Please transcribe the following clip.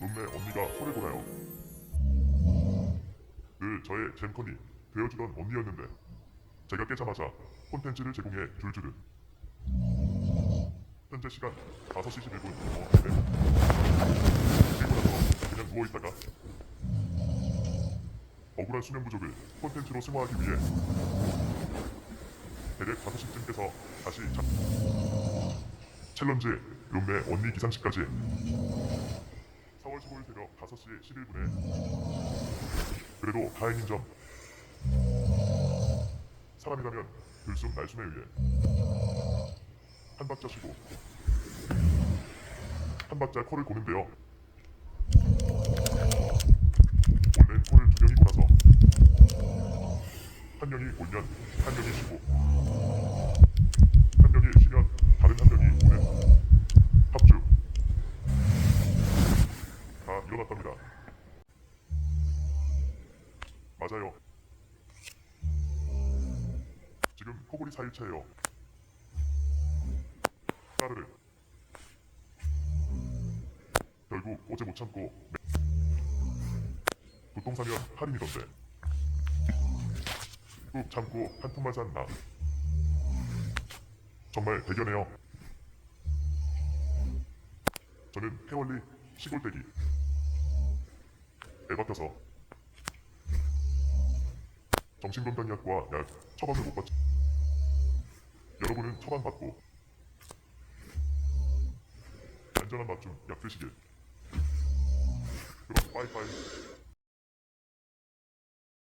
룸메 언니가 손을 보나요? 늘 저의 잼컨이 되어주던 언니였는데 제가 깨자마자 콘텐츠를 제공해 줄 줄은. 현재 시간 5시 11분. 네. 그리고 나서 그냥 누워있다가 억울한 수면 부족을 콘텐츠로 승화하기 위해 대략 5시쯤 깨서 다시 챌린지 룸메 언니 기상식까지 4월 15일 새벽 5시 11분에 그래도 다행인 점 사람이라면 들숨 날숨에 의해 한 박자 쉬고 한 박자 코를 고는데요. 원래 코를 두 명이 골아서 한 명이 골면 한 명이 쉬고 한 명이 쉬면 다른 한 명이 고는 합주 다 일어났답니다. 맞아요. 지금 코골이 4일차예요. 까르르. 결국 어제 못 참고 보통 사면 할인이던데 꾹 참고 한 통만 산 나. 정말 대견해요. 저는 해월리 시골대기 애박혀서 정신건강의학과 약 처방을 못 받죠. 여러분은 처방받고 안전한 맛 좀 약 드시길. 그럼 빠이빠이.